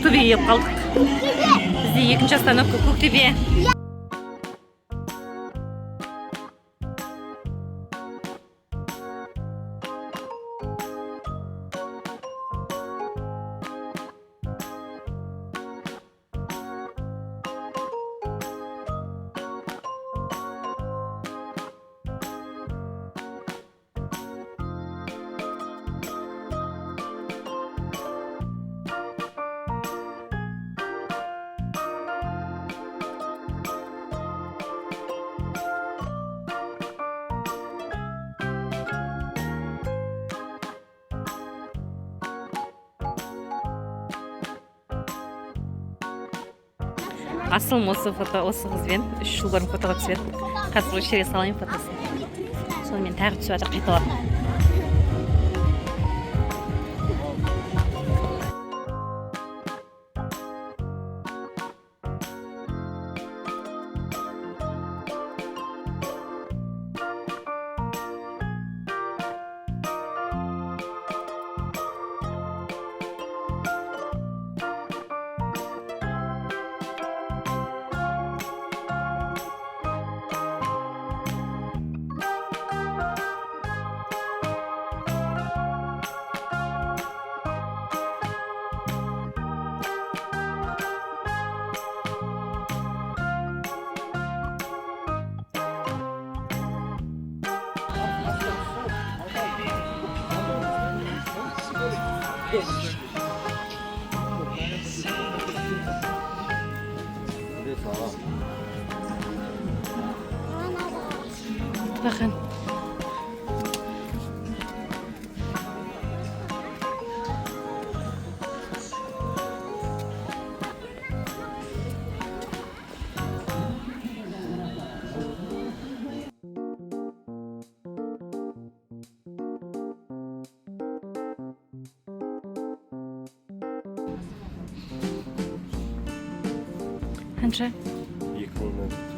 Көктөбеге келіп қалдық. Бізде екінші остановка Көктөбе. Асылым осы қызбен 3 жыл бұрын фотоға түсіп еді. Қазір осы жерге салайын фотосын. Сонымен тағы түсіп жатыр қайталап. Bakın. Қанша? 2000'dan.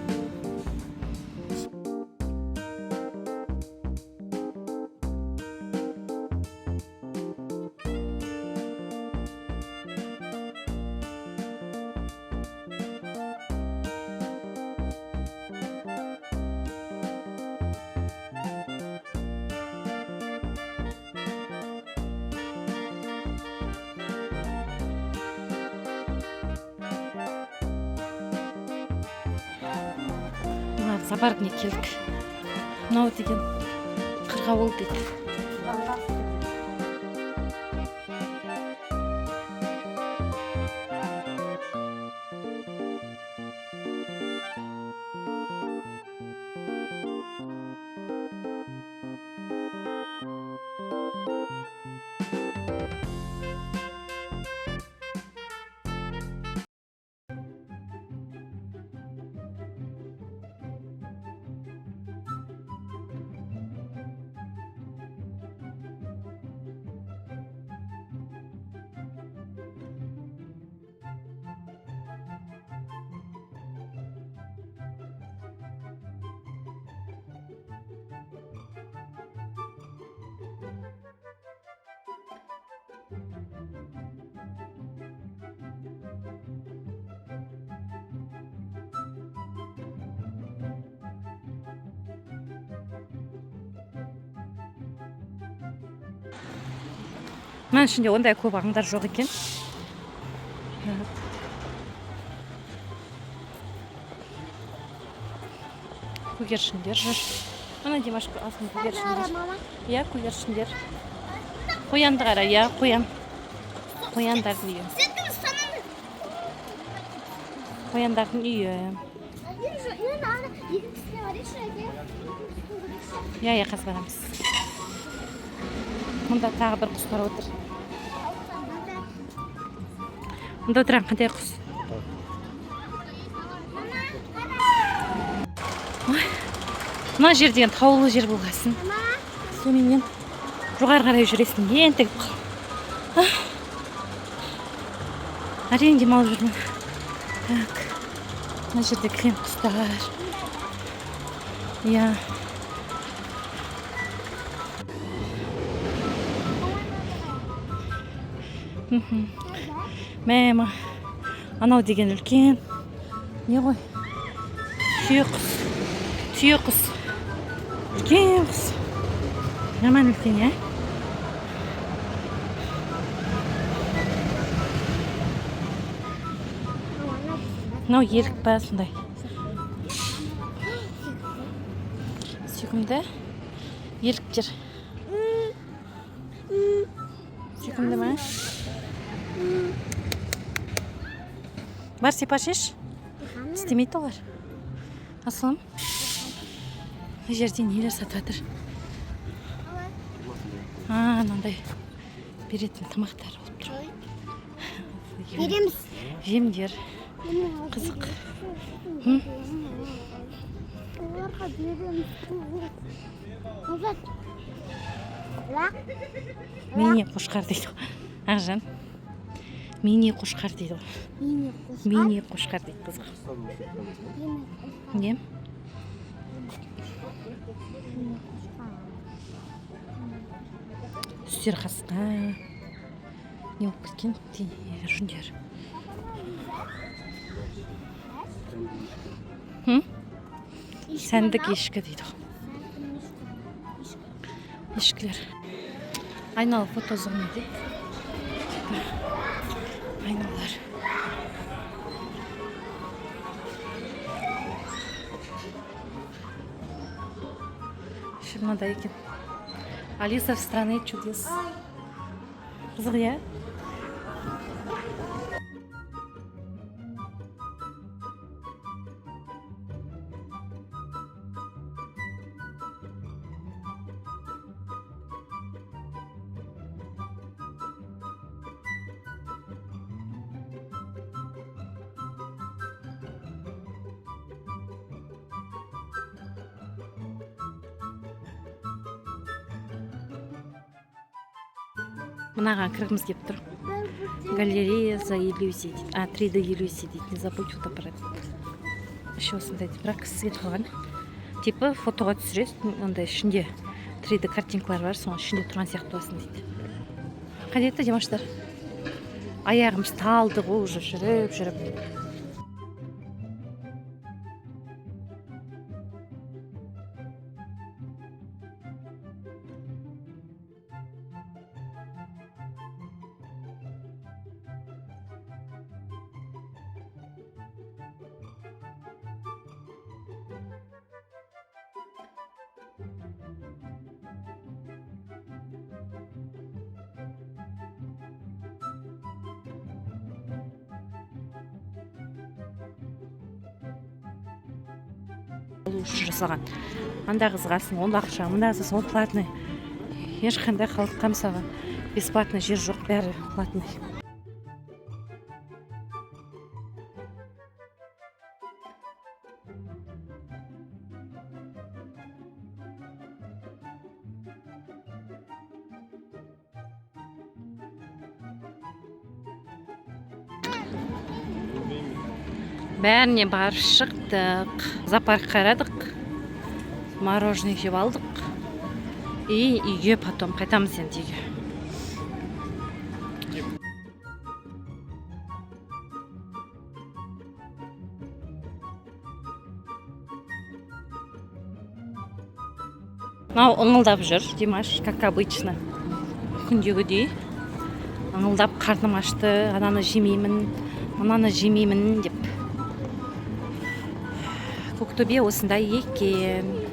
Сапаргіне келдік. Мынау деген қырғауыл дейді. Мен ішінде ондай көп аңдар жоқ екен. Көгершіндер жүр. Ана Димаш астын көгершіндер. Иә, көгершіндер. Қоянды қара, иә, қоян. Қояндардың үйі. Қояндардың үйі. Иә, қазір барамыз. Мұнда тағы бір құстар отыр. Мұнда отырған қандай құс? Мына жер деген таулы жер болғасын. Сонымен жоғары қарай жүресің. Ентігіп қал. Әрең демалып жүрмін. Так. Мына жерде кілем құстар. Иә. Мәма. Анау деген үлкен. Не ғой? Түйе құс. Үлкен құс. Жаман үлкен, я? Мынау елік па сондай. Сүйкімді еліктер. Сүйкімді ма? Бар сипашеш? Істемейді олар. Асылым? Жерде нелер сатып жатыр? Мынандай беретін тамақтар болып тұр. Береміз. Жемдер. Қызық. Оларға береміз. Мини қошқар дейді. Ақжан. Мини қошқар дейді. Мини қошқар дейді қызық. Не? Үстер қасқа. Не болып кеткен? Жүндер. Сәндік ешкі дейді. Ешкілер. Айналы фото зоны дейді. Айналар. Мынада екен. Алиса в стране чудес. Қызық, я? Мынаған кіргіміз кеп тұр. Галерея за иллюзий дейді. 3D иллюзий дейді. Не забудь фотоаппарат. Еще осындай дейді. Бірақ сізге қалған. Типі фотоға түсіресің, ондай ішінде 3D картинкалар бар, соның ішінде тұрған сияқты болсын дейді. Қадетті демаштар. Аяғымыз талды ғой, уже жүріп. Үшін жасалған. Анда қызғасын, ол ақша, мында қызғасын, ол платный. Ешқандай халыққа мысалға бесплатный жер жоқ, бәрі платный. Бәріне барып шықтық. Зоопарк қарадық. Мороженое жеп алдық. И үйге потом қайтамыз енді үйге. Мынау ыңылдап жүр, Димаш, как обычно. Күндегідей. Ыңылдап қарным ашты, ананы жемеймін, мынаны жемеймін деп. Көктөбе осындай екен.